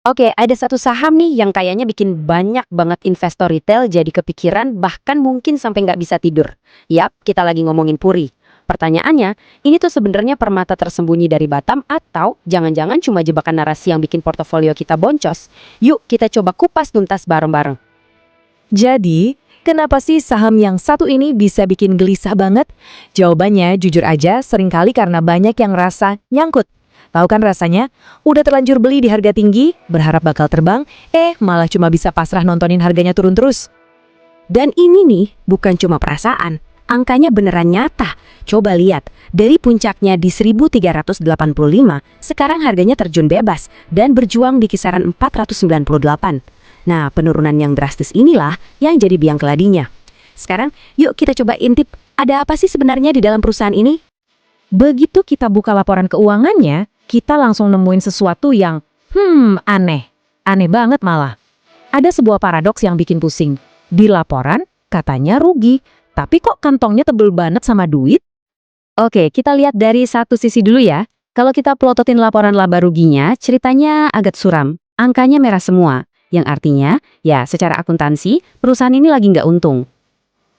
Oke, ada satu saham nih yang kayaknya bikin banyak banget investor retail jadi kepikiran bahkan mungkin sampai nggak bisa tidur. Yap, kita lagi ngomongin Puri. Pertanyaannya, ini tuh sebenarnya permata tersembunyi dari Batam atau jangan-jangan cuma jebakan narasi yang bikin portofolio kita boncos? Yuk kita coba kupas tuntas bareng-bareng. Jadi, kenapa sih saham yang satu ini bisa bikin gelisah banget? Jawabannya jujur aja seringkali karena banyak yang rasa nyangkut. Tahu kan rasanya? Udah terlanjur beli di harga tinggi, berharap bakal terbang, malah cuma bisa pasrah nontonin harganya turun terus. Dan ini nih bukan cuma perasaan, angkanya beneran nyata. Coba lihat, dari puncaknya di 1385, sekarang harganya terjun bebas dan berjuang di kisaran 498. Nah, penurunan yang drastis inilah yang jadi biang keladinya. Sekarang, yuk kita coba intip, ada apa sih sebenarnya di dalam perusahaan ini? Begitu kita buka laporan keuangannya, kita langsung nemuin sesuatu yang, aneh. Aneh banget malah. Ada sebuah paradoks yang bikin pusing. Di laporan, katanya rugi, tapi kok kantongnya tebel banget sama duit? Oke, kita lihat dari satu sisi dulu ya. Kalau kita plototin laporan laba ruginya, ceritanya agak suram. Angkanya merah semua. Yang artinya, ya secara akuntansi, perusahaan ini lagi nggak untung.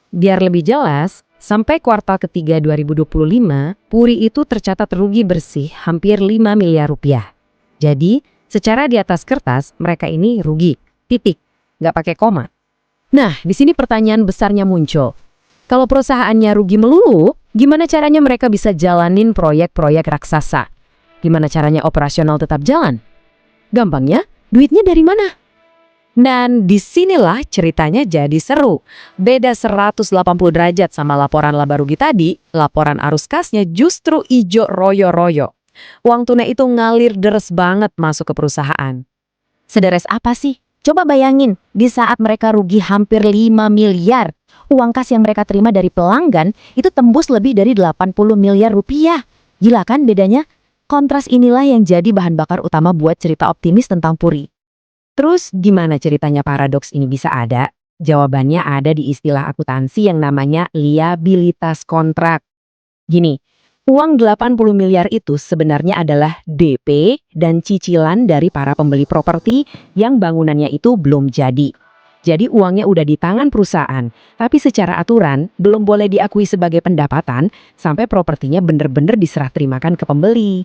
Biar lebih jelas, sampai kuartal ketiga 2025, Puri itu tercatat rugi bersih hampir 5 miliar rupiah. Jadi, secara di atas kertas, mereka ini rugi. Titik. Nggak pakai koma. Nah, di sini pertanyaan besarnya muncul. Kalau perusahaannya rugi melulu, gimana caranya mereka bisa jalanin proyek-proyek raksasa? Gimana caranya operasional tetap jalan? Gampangnya, duitnya dari mana? Dan disinilah ceritanya jadi seru. Beda 180 derajat sama laporan laba rugi tadi, laporan arus kasnya justru ijo royo-royo. Uang tunai itu ngalir deres banget masuk ke perusahaan. Sederes apa sih? Coba bayangin, di saat mereka rugi hampir 5 miliar, uang kas yang mereka terima dari pelanggan itu tembus lebih dari 80 miliar rupiah. Gila kan bedanya? Kontras inilah yang jadi bahan bakar utama buat cerita optimis tentang Puri. Terus gimana ceritanya paradoks ini bisa ada? Jawabannya ada di istilah akuntansi yang namanya liabilitas kontrak. Gini, uang 80 miliar itu sebenarnya adalah DP dan cicilan dari para pembeli properti yang bangunannya itu belum jadi. Jadi uangnya udah di tangan perusahaan, tapi secara aturan belum boleh diakui sebagai pendapatan sampai propertinya bener-bener diserah terimakan ke pembeli.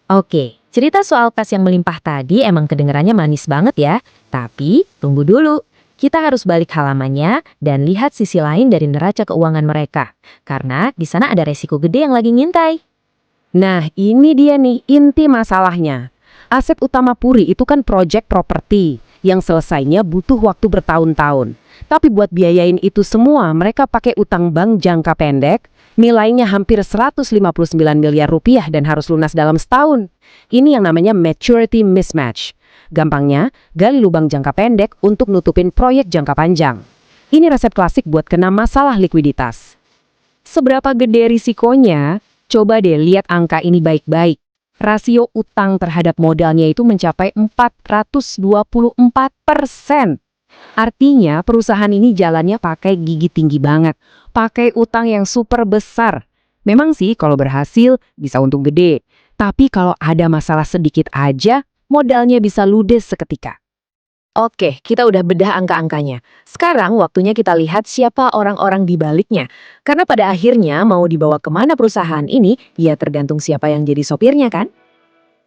Oke, cerita soal kas yang melimpah tadi emang kedengarannya manis banget ya. Tapi tunggu dulu, kita harus balik halamannya dan lihat sisi lain dari neraca keuangan mereka. Karena di sana ada resiko gede yang lagi ngintai. Nah, ini dia nih inti masalahnya. Aset utama Puri itu kan proyek properti yang selesainya butuh waktu bertahun-tahun. Tapi buat biayain itu semua, mereka pakai utang bank jangka pendek, nilainya hampir 159 miliar rupiah dan harus lunas dalam setahun. Ini yang namanya maturity mismatch. Gampangnya, gali lubang jangka pendek untuk nutupin proyek jangka panjang. Ini resep klasik buat kena masalah likuiditas. Seberapa gede risikonya? Coba deh lihat angka ini baik-baik. Rasio utang terhadap modalnya itu mencapai 424%. Artinya perusahaan ini jalannya pakai gigi tinggi banget. Pakai utang yang super besar. Memang sih kalau berhasil bisa untung gede. Tapi kalau ada masalah sedikit aja, modalnya bisa ludes seketika. Oke, kita udah bedah angka-angkanya. Sekarang waktunya kita lihat siapa orang-orang di baliknya. Karena pada akhirnya mau dibawa kemana perusahaan ini, ya tergantung siapa yang jadi sopirnya kan?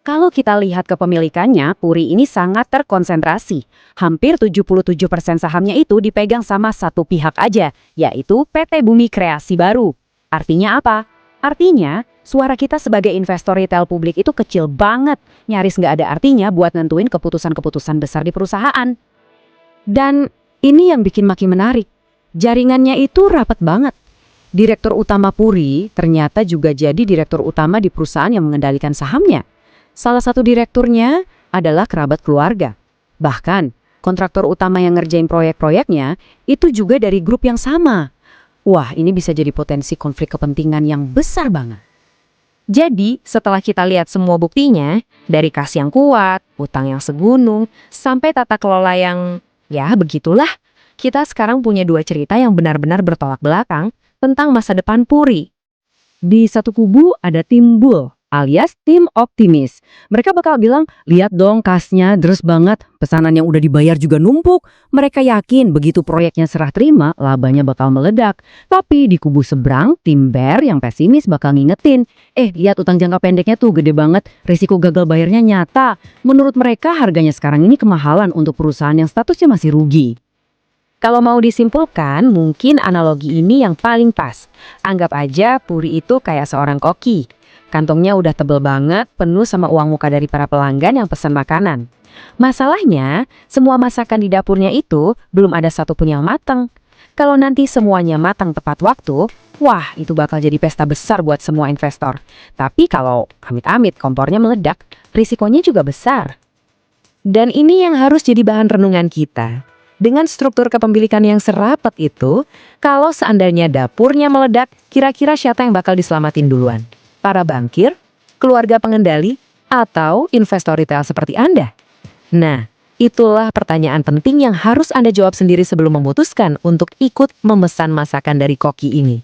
Kalau kita lihat kepemilikannya, Puri ini sangat terkonsentrasi. Hampir 77% sahamnya itu dipegang sama satu pihak aja, yaitu PT Bumi Kreasi Baru. Artinya apa? Artinya, suara kita sebagai investor retail publik itu kecil banget. Nyaris nggak ada artinya buat nentuin keputusan-keputusan besar di perusahaan. Dan ini yang bikin makin menarik. Jaringannya itu rapat banget. Direktur utama Puri ternyata juga jadi direktur utama di perusahaan yang mengendalikan sahamnya. Salah satu direkturnya adalah kerabat keluarga. Bahkan, kontraktor utama yang ngerjain proyek-proyeknya itu juga dari grup yang sama. Wah, ini bisa jadi potensi konflik kepentingan yang besar banget. Jadi, setelah kita lihat semua buktinya, dari kas yang kuat, utang yang segunung, sampai tata kelola yang, ya begitulah, kita sekarang punya dua cerita yang benar-benar bertolak belakang tentang masa depan Puri. Di satu kubu ada tim bull, alias tim optimis. Mereka bakal bilang, lihat dong kasnya deres banget, pesanan yang udah dibayar juga numpuk. Mereka yakin begitu proyeknya serah terima, labanya bakal meledak. Tapi di kubu seberang, tim bear yang pesimis bakal ngingetin, lihat utang jangka pendeknya tuh gede banget, risiko gagal bayarnya nyata. Menurut mereka harganya sekarang ini kemahalan untuk perusahaan yang statusnya masih rugi. Kalau mau disimpulkan, mungkin analogi ini yang paling pas. Anggap aja Puri itu kayak seorang koki. Kantongnya udah tebel banget, penuh sama uang muka dari para pelanggan yang pesan makanan. Masalahnya, semua masakan di dapurnya itu belum ada satupun yang matang. Kalau nanti semuanya matang tepat waktu, wah itu bakal jadi pesta besar buat semua investor. Tapi kalau amit-amit kompornya meledak, risikonya juga besar. Dan ini yang harus jadi bahan renungan kita. Dengan struktur kepemilikan yang serapat itu, kalau seandainya dapurnya meledak, kira-kira siapa yang bakal diselamatin duluan? Para bankir, keluarga pengendali, atau investor retail seperti Anda? Nah, itulah pertanyaan penting yang harus Anda jawab sendiri sebelum memutuskan untuk ikut memesan masakan dari koki ini.